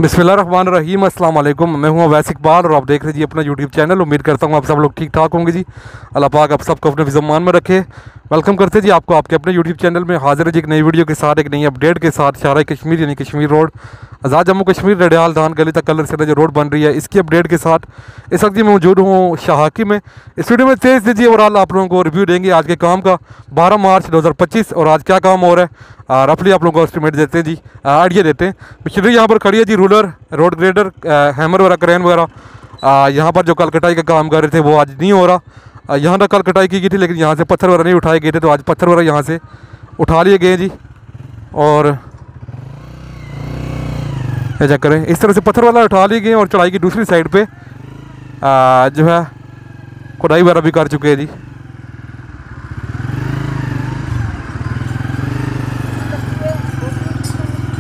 बिस्मिल्लाहिर्रहमानिर्रहीम, अस्सलाम वालेकुम। मैं हूं अवैस इकबाल और आप देख रहे जी अपना यूट्यूब चैनल। उम्मीद करता हूं आप सब लोग ठीक ठाक होंगे जी। अल्लाह पाक आप सबको अपने ज़मान में रखे। वेलकम करते जी आपको आपके अपने यूट्यूब चैनल में। हाजिर है जी एक नई वीडियो के साथ, एक नई अपडेट के साथ। शारा कश्मीर यानी कश्मीर रोड आज़ाद जम्मू कश्मीर रडियाल धान गली तक कलर से जो रोड बन रही है, इसकी अपडेट के साथ इस वक्त जी मैं मौजूद हूँ शाहाकी में। इस वीडियो में तेज़ दीजिए ओवरऑल आप लोगों को रिव्यू देंगे आज के काम का 12 मार्च 2025 और आज क्या काम हो रहा है। रफली आप लोगों को एस्टिमेट देते हैं जी, आइडिया देते हैं। मशीनरी यहाँ पर खड़ी है जी, रूलर, रोड ग्रेडर, हैमर वगैरह, क्रेन वगैरह। यहाँ पर जो कल कटाई का काम कर रहे थे वो आज नहीं हो रहा। यहाँ तक कल कटाई की गई थी लेकिन यहाँ से पत्थर वगैरह नहीं उठाए गए थे, तो आज पत्थर वगैरह यहाँ से उठा लिए गए जी। और चेक करें, इस तरह से पत्थर वाला उठा लिए गए और चढ़ाई की दूसरी साइड पे जो है खुदाई वगैरह भी कर चुके हैं जी।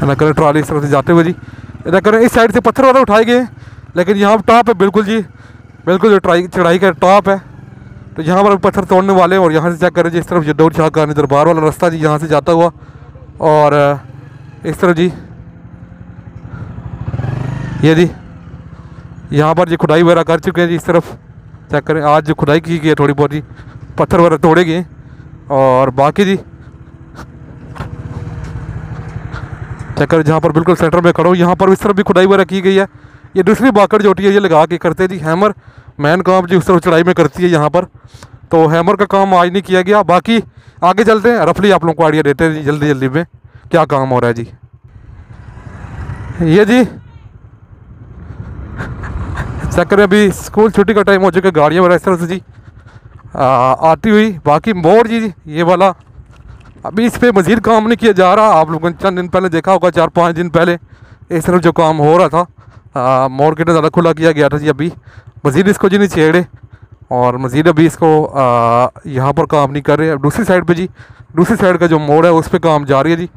ना करें ट्रॉली इस तरह से जाते हुए जी, इधर करें इस साइड से पत्थर वाला उठाए गए लेकिन यहाँ पर टॉप है बिल्कुल जी, बिल्कुल जो चढ़ाई का टॉप है, तो यहाँ पर पत्थर तोड़ने वाले। और यहाँ से चेक करें जी, इस तरफ जद्दौर शाह का दरबार वाला रास्ता जी यहाँ से जाता हुआ, और इस तरफ जी ये जी यहाँ पर जी खुदाई वगैरह कर चुके हैं जी। इस तरफ चेक करें, आज जो खुदाई की गई है थोड़ी बहुत जी, पत्थर वगैरह तोड़े गए। और बाकी जी चेक करें, जहाँ पर बिल्कुल सेंटर में खड़ा हूँ यहाँ पर इस तरफ भी खुदाई वगैरह की गई है। ये दूसरी बाकड़ जो होती है ये लगा के करते हैं जी। हैमर मैन काम जी उस तरफ चढ़ाई में करती है यहाँ पर, तो हैमर का काम आज नहीं किया गया। बाकी आगे चलते हैं, रफली आप लोगों को आइडिया देते हैं जी जल्दी जल्दी में क्या काम हो रहा है जी। ये जी चेक करें, अभी स्कूल छुट्टी का टाइम हो चुका है, गाड़ियाँ वगैरह इस तरह से जी आती हुई। बाकी मोड़ जी ये वाला अभी इस पर मज़ीद काम नहीं किया जा रहा। आप लोगों ने चंद दिन पहले देखा होगा, 4-5 दिन पहले इस तरफ जो काम हो रहा था मोड़ कितना ज़्यादा खुला किया गया था जी। अभी मज़ीद इसको जी नहीं छेड़े और मज़ीद अभी इसको यहाँ पर काम नहीं कर रहे। अब दूसरी साइड पे जी, दूसरी साइड का जो मोड़ है उस पर काम जारी है जी।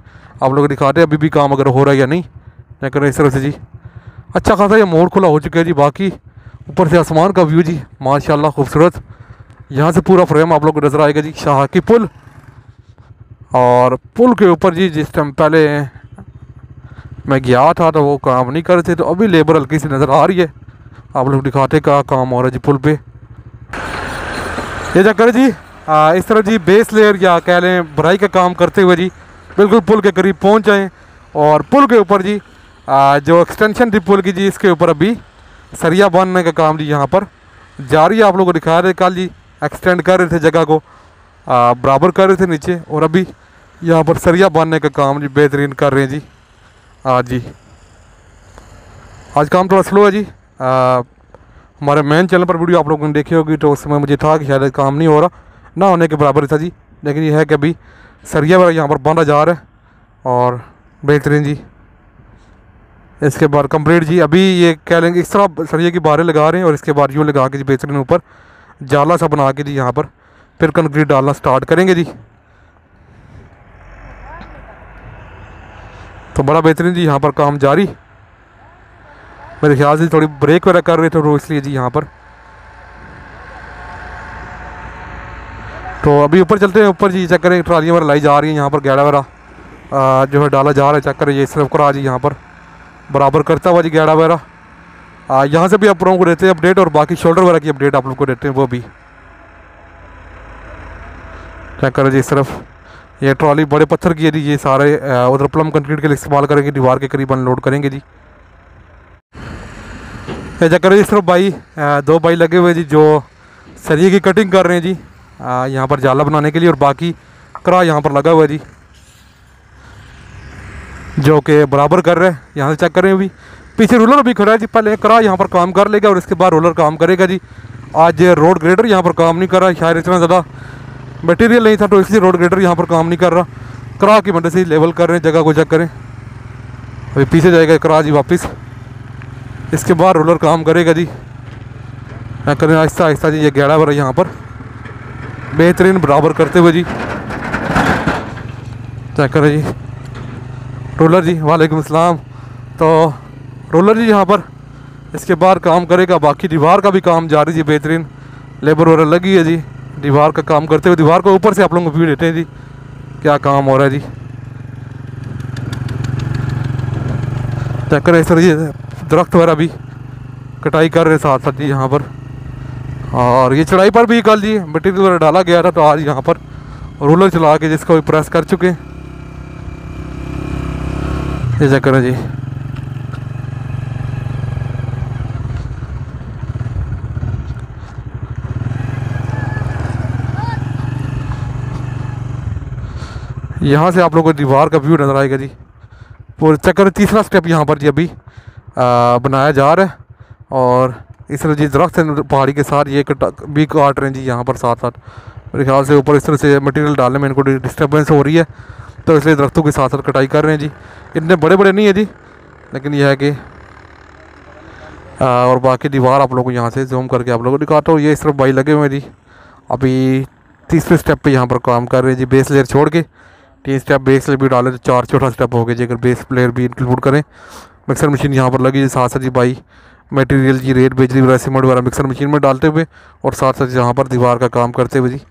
आप लोग दिखाते हैं अभी भी काम अगर हो रहा है या नहीं। क्या करें इस तरह से जी, अच्छा खासा ये मोड़ खुला हो चुका है जी। बाकी ऊपर से आसमान का व्यू जी माशाल्लाह खूबसूरत, यहाँ से पूरा फ्रेम आप लोग को नज़र आएगा जी। शाहाकी पुल, और पुल के ऊपर जी जिस टाइम पहले मैं गया था तो वो काम नहीं कर रहे थे, तो अभी लेबर हल्की सी नज़र आ रही है। आप लोग दिखाते का काम हो रहा है जी पुल पे। ये चक्कर जी इस तरह जी बेस लेयर या कह लें भराई का काम करते हुए जी बिल्कुल पुल के करीब पहुंच जाएँ। और पुल के ऊपर जी जो एक्सटेंशन थी पुल की जी, इसके ऊपर अभी सरिया बांधने का काम जी यहाँ पर जारी है। आप लोगों को दिखा रहे कल जी एक्सटेंड कर रहे थे, जगह को बराबर कर रहे थे नीचे, और अभी यहाँ पर सरिया बांधने का काम जी बेहतरीन कर रहे हैं जी। आज जी आज काम थोड़ा स्लो है जी। हमारे मेन चैनल पर वीडियो आप लोगों ने देखी होगी, तो उस समय मुझे था कि शायद काम नहीं हो रहा, ना होने के बराबर था जी। लेकिन ये है कि अभी सरिया वगैरह यहाँ पर बांधा जा रहा है और बेहतरीन जी। इसके बाद कंप्लीट जी, अभी ये कह लेंगे इस तरह सरिये की बारें लगा रहे हैं और इसके बाद यूँ लगा के जी बेहतरीन ऊपर जाला सा बना के जी यहाँ पर फिर कंक्रीट डालना स्टार्ट करेंगे जी। तो बड़ा बेहतरीन जी यहाँ पर काम जारी। मेरे ख्याल से थोड़ी ब्रेक वगैरह कर रहे थे तो इसलिए जी यहाँ पर। तो अभी ऊपर चलते हैं, ऊपर जी चेक करें ट्रालियाँ वगैरह लाई जा रही हैं, यहाँ पर गैड़ा वगैरह जो है डाला जा रहा है। चेक करें ये सिर्फ करा जी यहाँ पर बराबर करता हुआ जी गैड़ा वगैरह। यहाँ से भी आप लोगों को देते हैं अपडेट, और बाकी शोल्डर वगैरह की अपडेट आप लोगों को देते हैं वो भी। चेक करें जी इस तरफ ये ट्रॉली बड़े पत्थर की है जी, ये सारे उधर प्लम कंक्रीट के लिए इस्तेमाल करेंगे, दीवार के करीब अनलोड करेंगे जी। ये चेक करें इस तरफ भाई 2 भाई लगे हुए जी जो सरिये की कटिंग कर रहे हैं जी यहाँ पर जाला बनाने के लिए, और बाकी करा यहाँ पर लगा हुआ है जी जो कि बराबर कर रहे हैं। यहाँ से चेक करें, अभी पीछे रोलर भी खड़ा है जी। पहले करा यहाँ पर काम कर लेगा और इसके बाद रोलर काम करेगा जी। आज रोड ग्रेडर यहाँ पर काम नहीं कर रहा, शायद इतना ज़्यादा मटेरियल नहीं था तो इसलिए रोड ग्रेडर यहाँ पर काम नहीं कर रहा। करा की मदद से लेवल कर रहे हैं जगह को। चेक करें अभी पीछे जाएगा करा जी वापस, इसके बाद रोलर काम करेगा जी। क्या करें आहिस्ता आहिस्ता जी, ये गैड़ा वगैरह यहाँ पर बेहतरीन बराबर करते हुए जी। चेक करें जी रोलर जी, वालेकुम अस्सलाम। तो रोलर जी यहाँ पर इसके बाद काम करेगा। बाकी दीवार का भी काम जारी जी, बेहतरीन लेबर वगैरह लगी है जी दीवार का काम करते हुए। दीवार को ऊपर से आप लोगों को व्यू देते हैं जी क्या काम हो रहा है जी। चेक करें इस तरह ये दरख्त वगैरह भी कटाई कर रहे साथ साथ जी यहाँ पर। और ये चढ़ाई पर भी कल जी मटीरियल वगैरह डाला गया था, तो आज यहाँ पर रोलर चला के जिसको प्रेस कर चुके हैं। ये चेक करें जी, यहाँ से आप लोगों को दीवार का व्यू नज़र आएगा जी पूरे। चक्कर तीसरा स्टेप यहाँ पर जी अभी बनाया जा रहा है। और इस तरह जी दरख्त पहाड़ी के साथ ये भी काट रहे हैं जी यहाँ पर साथ साथ। मेरे ख्याल से ऊपर इस तरह से मटेरियल डालने में इनको डिस्टर्बेंस हो रही है, तो इसलिए दरख्तों के साथ साथ कटाई कर रहे हैं जी। इतने बड़े बड़े नहीं है जी, लेकिन यह है कि और बाकी दीवार आप लोगों को यहाँ से जूम करके आप लोगों को दिखाता हूँ। ये इस तरफ भाई लगे हुए हैं जी, अभी तीसरे स्टेप पे यहाँ पर काम कर रहे हैं जी। बेस लेयर छोड़ के 3 स्टेप बेस लेयर भी डाले तो 4 चौथा स्टेप हो गया जी, अगर बेस प्लेयर भी इंक्लूड करें। मिक्सर मशीन यहाँ पर लगी जी, साथ साथ जी भाई मटेरियल जी रेत बिजली वगैरह सीमेंट वगैरह मिक्सर मशीन में डालते हुए और साथ साथ यहाँ पर दीवार का काम करते हुए जी।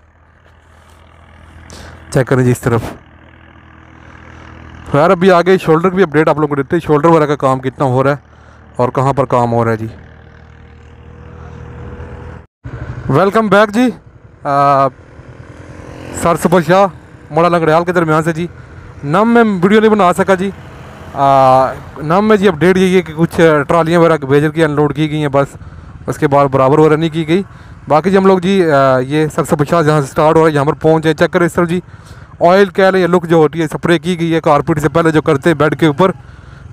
चेक करें जी इस तरफ। यार अभी आगे शोल्डर की भी अपडेट आप लोगों को देते हैं, शोल्डर वगैरह का काम कितना हो रहा है और कहाँ पर काम हो रहा है जी। वेलकम बैक जी सर सुपर शाह मोड़ा लंगड़ियाल के दरमियान से जी। नम में वीडियो नहीं बना सका जी। नम में जी अपडेट यही है कि कुछ ट्रालियाँ वगैरह बेजर की अनलोड की गई हैं, बस उसके बाद बराबर वगैरह नहीं की गई। बाकी जी हम लोग जी ये सर सुपर शाह जहाँ से स्टार्ट हो रहा है यहाँ पर पहुँचे। चेक करें इस तरफ जी, ऑयल कह लें या लुक जो होती है स्प्रे की गई है कारपेट से पहले जो करते हैं बेड के ऊपर,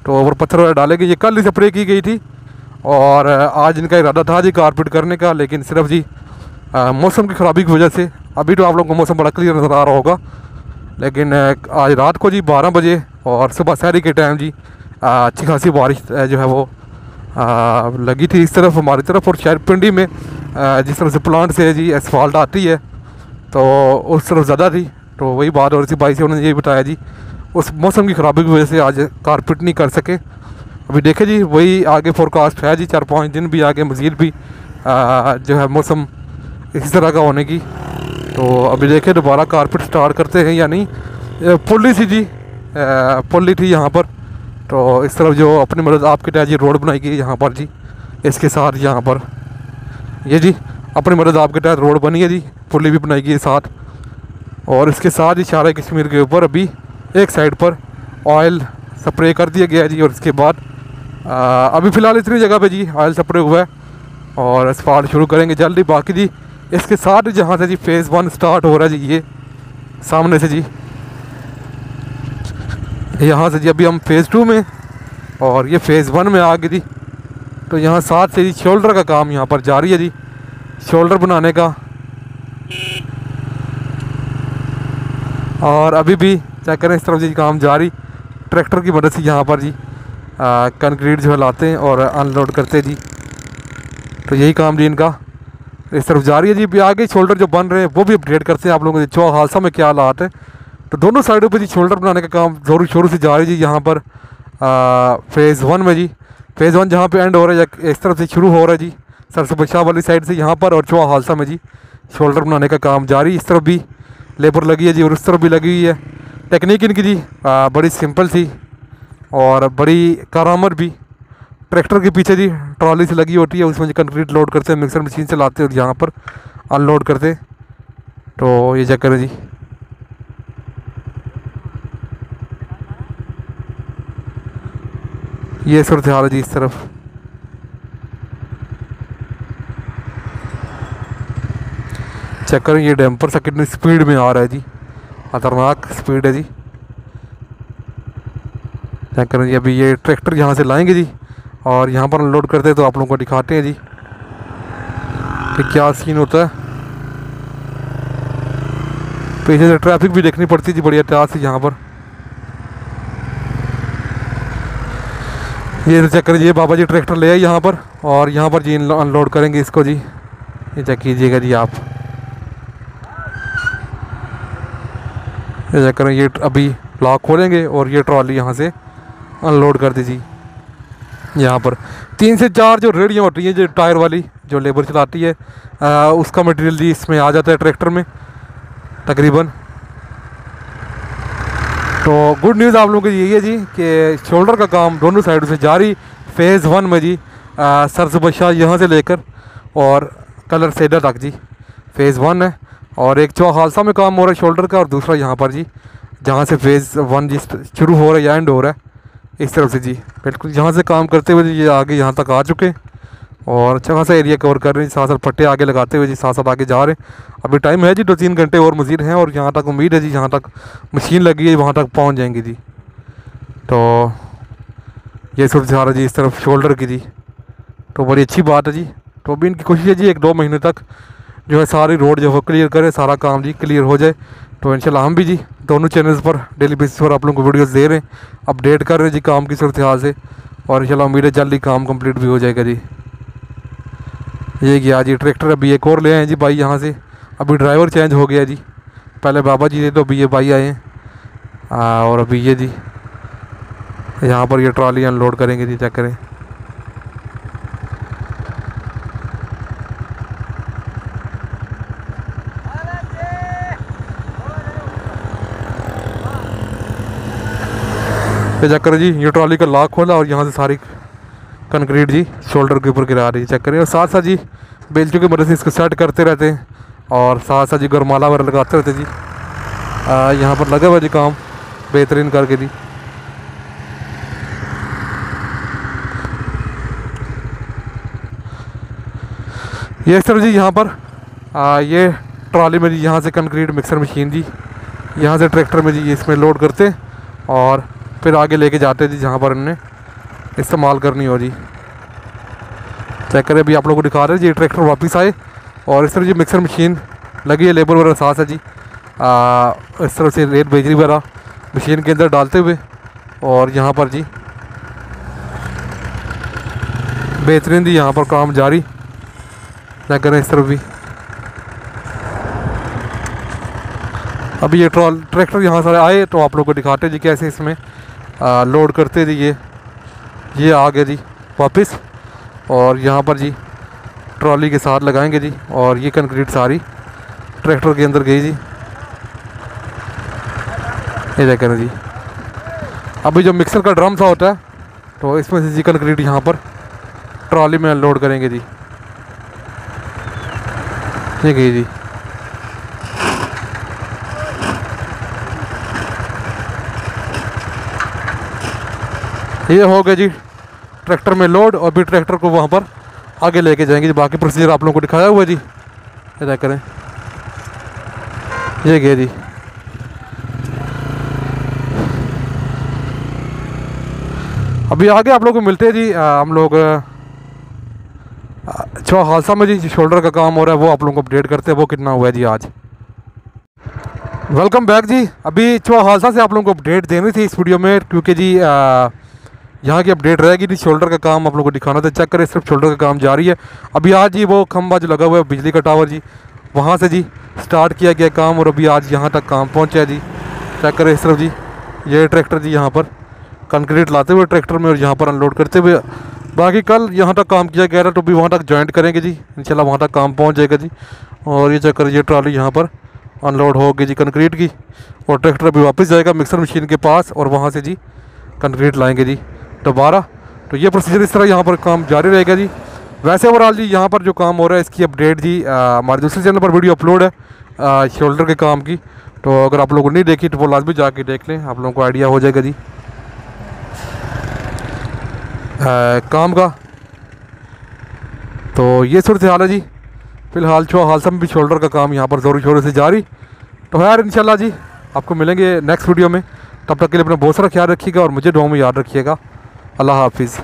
तो ऊपर पत्थर वगैरह डाले गए। ये कल ही स्प्रे की गई थी और आज इनका इरादा था जी कारपेट करने का, लेकिन सिर्फ जी मौसम की ख़राबी की वजह से अभी तो आप लोगों को मौसम बड़ा क्लियर नज़र आ रहा होगा, लेकिन आज रात को जी 12 बजे और सुबह सहरी के टाइम जी अच्छी खासी बारिश जो है वो लगी थी इस तरफ हमारी तरफ। और शायद पिंडी में जिस तरह से प्लांट से जी एसफाल्ट आती है तो उस तरफ ज़्यादा थी, तो वही बात और इसी भाई से उन्होंने ये बताया जी उस मौसम की ख़राबी की वजह से आज कारपेट नहीं कर सके। अभी देखे जी वही आगे फोरकास्ट है जी 4-5 दिन भी आगे मज़ीद भी जो है मौसम इसी तरह का होने की। तो अभी देखें दोबारा कारपेट स्टार्ट करते हैं या नहीं। पुली सी जी पुली थी यहाँ पर, तो इस तरफ जो अपनी मदद आपके तहत जी रोड बनाई गई यहाँ पर जी, इसके साथ यहाँ पर ये जी अपनी मदद आपके तहत रोड बनी है जी, पुली भी बनाई गई है साथ। और इसके साथ ही शारा कश्मीर के ऊपर अभी एक साइड पर ऑयल स्प्रे कर दिया गया है जी। और इसके बाद अभी फ़िलहाल इतनी जगह पे जी ऑयल स्प्रे हुआ है और एसफाल्ट शुरू करेंगे जल्दी। बाकी जी इसके साथ जहाँ से जी फ़ेज़ 1 स्टार्ट हो रहा है जी, ये सामने से जी यहाँ से जी अभी हम फ़ेज़ 2 में और ये फ़ेज़ 1 में आ गए जी। तो यहाँ साथ से जी शोल्डर का काम यहाँ पर जारी है जी, शोल्डर बनाने का। और अभी भी चेक करें इस तरफ जी काम जारी, ट्रैक्टर की मदद से यहाँ पर जी कंक्रीट जो है लाते हैं और अनलोड करते हैं जी। तो यही काम जी इनका इस तरफ जारी है जी। भी आगे शोल्डर जो बन रहे हैं वो भी अपडेट करते हैं आप लोगों को चौक हादसा में क्या हालात है। तो दोनों साइडों पे जी शोल्डर बनाने का काम जोरों शोरों से जारी जी। यहाँ पर फ़ेज़ 1 में जी फ़ेज़ 1 जहाँ पे एंड हो रहा है या इस तरफ से शुरू हो रहा है जी सरसों शाह वाली साइड से यहाँ पर, और चौक हादसा में जी शोल्डर बनाने का काम जारी। इस तरफ भी लेबर लगी है जी और उस तरफ भी लगी हुई है। टेक्निक इनकी जी बड़ी सिंपल थी और बड़ी कारामद भी। ट्रैक्टर के पीछे जी ट्रॉली से लगी होती है, उसमें जी कंक्रीट लोड करते हैं, मिक्सर मशीन से लाते हैं और यहाँ पर अनलोड करते। तो ये चेक करें जी, ये सूरत हाल है जी इस तरफ। चेक करें ये डैम्पर सा कितनी स्पीड में आ रहा है जी, खतरनाक स्पीड है जी। चेक करें जी, अभी ये ट्रैक्टर यहाँ से लाएंगे जी और यहाँ पर अनलोड करते हैं, तो आप लोगों को दिखाते हैं जी कि क्या सीन होता है। पीछे से ट्रैफिक भी देखनी पड़ती है जी बड़ी एहतियात से यहाँ पर। ये चेक करें ये बाबा जी ट्रैक्टर ले आए यहाँ पर और यहाँ पर जी अनलोड करेंगे इसको जी। ये चेक कीजिएगा जी आप, ये चेक करें ये अभी लॉक खोलेंगे और ये ट्रॉली यहाँ से अनलोड कर दीजिए। यहाँ पर 3 से 4 जो रेडियाँ होती हैं जो टायर वाली जो लेबर चलाती है उसका मटेरियल जी इसमें आ जाता है ट्रैक्टर में तकरीबन। तो गुड न्यूज़ आप लोगों को यही है जी कि शोल्डर का काम दोनों साइड से जारी। फ़ेज़ 1 में जी सरसबशाह यहाँ से लेकर और कलर सेडा तक जी फ़ेज़ 1 है। और एक चौहालसा में काम हो रहा है शोल्डर का, और दूसरा यहाँ पर जी जहाँ से फ़ेज़ 1 जी शुरू हो रहा है या एंड हो रहा है इस तरफ से जी। बिल्कुल यहाँ से काम करते हुए ये आगे यहाँ तक आ चुके हैं और अच्छा खासा एरिया कवर कर रहे हैं। साथ साथ पट्टे आगे लगाते हुए जी साथ साथ आगे जा रहे हैं। अभी टाइम है जी 2-3 घंटे और मज़ीद हैं, और यहाँ तक उम्मीद है जी जहाँ तक मशीन लगी है वहाँ तक पहुँच जाएंगे जी। तो ये सूरत हाल है जी इस तरफ शोल्डर की जी, तो बड़ी अच्छी बात है जी। तो अभी इनकी कोशिश है जी 1-2 महीने तक जो है सारी रोड जो है क्लियर करे, सारा काम जी क्लियर हो जाए। तो इंशाल्लाह हम भी जी दोनों चैनल्स पर डेली बेसिस पर आप लोगों को वीडियोस दे रहे हैं, अपडेट कर रहे हैं जी काम की सूरत हाल से, और इंशाल्लाह उम्मीद है जल्दी काम कंप्लीट भी हो जाएगा जी। ये गया जी ट्रैक्टर, अभी एक और ले आए हैं जी भाई यहाँ से। अभी ड्राइवर चेंज हो गया जी, पहले बाबा जी थे तो अभी ये भाई आए हैं। और अभी ये जी यहाँ पर ये ट्रॉली अनलोड करेंगे जी, चेक करें। ये चेक करें जी, ये ट्रॉली का लॉक खोला और यहाँ से सारी कंक्रीट जी शोल्डर के ऊपर गिरा रही है, चेक करें। और साथ साथ जी बेल्चों की मदद से इसको सेट करते रहते हैं, और साथ साथ जी गरमाला वगैरह लगाते रहते जी। यहाँ पर लगा हुआ जी काम बेहतरीन करके जी। ये इस तरह जी यहाँ पर ये ट्रॉली में जी यहाँ से कंक्रीट मिक्सर मशीन जी यहाँ से ट्रैक्टर में जी ये इसमें लोड करते हैं और फिर आगे लेके जाते हैं जी जहाँ पर इन्हें इस्तेमाल करनी हो जी। चेक करें, अभी आप लोगों को दिखा रहे हैं जी ट्रैक्टर वापस आए और इस तरह जी मिक्सर मशीन लगी है, लेबर वगैरह साथ है जी। इस तरह से रेत बेजरी वगैरह मशीन के अंदर डालते हुए, और यहाँ पर जी बेहतरीन जी यहाँ पर काम जारी। चेक करें इस तरफ भी। अभी ये ट्रैक्टर यहाँ से आए तो आप लोगों को दिखाते जी कैसे इसमें लोड करते जी। ये आ गया जी वापस, और यहाँ पर जी ट्रॉली के साथ लगाएंगे जी, और ये कंक्रीट सारी ट्रैक्टर के अंदर गई जी। ये चेक करें जी। अभी जो मिक्सर का ड्रम सा होता है तो इसमें से जी कंक्रीट यहाँ पर ट्रॉली में लोड करेंगे जी। ये गई जी। ये हो गया जी ट्रैक्टर में लोड, और भी ट्रैक्टर को वहाँ पर आगे लेके जाएंगे जी। बाकी प्रोसीजर आप लोगों को दिखाया हुआ जी, ये चेक करें। ये गया जी। अभी आगे आप लोगों को मिलते हैं जी। हम लोग चौहालसा में जी शोल्डर का काम हो रहा है, वो आप लोगों को अपडेट करते हैं वो कितना हुआ है जी आज। वेलकम बैक जी। अभी चौहालसा से आप लोगों को अपडेट देनी थी इस वीडियो में, क्योंकि जी यहाँ की अपडेट रहेगी जी। शोल्डर का काम आप लोगों को दिखाना था, चेक करें सिर्फ शोल्डर का काम जारी है। अभी आज जी वो खंबा जो लगा हुआ है बिजली का टावर जी, वहाँ से जी स्टार्ट किया गया काम, और अभी आज यहाँ तक काम पहुँचा जी। चेक करें इस तरफ जी, ये ट्रैक्टर जी यहाँ पर कंक्रीट लाते हुए ट्रैक्टर में और यहाँ पर अनलोड करते हुए। बाकी कल यहाँ तक काम किया गया था तो भी वहाँ तक जॉइंट करेंगे जी, इंशाल्लाह वहाँ तक काम पहुँच जाएगा जी। और ये चेक करें, ये ट्रॉली यहाँ पर अनलोड होगी जी कंक्रीट की, और ट्रैक्टर अभी वापस जाएगा मिक्सर मशीन के पास, और वहाँ से जी कंक्रीट लाएंगे जी दोबारा। तो ये प्रोसीजर इस तरह यहाँ पर काम जारी रहेगा जी। वैसे ओवरऑल जी यहाँ पर जो काम हो रहा है इसकी अपडेट जी हमारे दूसरे चैनल पर वीडियो अपलोड है शोल्डर के काम की, तो अगर आप लोगों ने नहीं देखी तो वो लाजमी जाके देख लें, आप लोगों को आइडिया हो जाएगा जी काम का। तो ये सूरत हाल है जी फ़िलहाल चौहालसा में भी शोल्डर का काम यहाँ पर ज़ोरों शोरों से जारी। तो यार इंशाल्लाह जी आपको मिलेंगे नेक्स्ट वीडियो में, तब तक के लिए अपना बहुत सारा ख्याल रखिएगा और मुझे दुआ में याद रखिएगा। अल्लाह हाफिज़।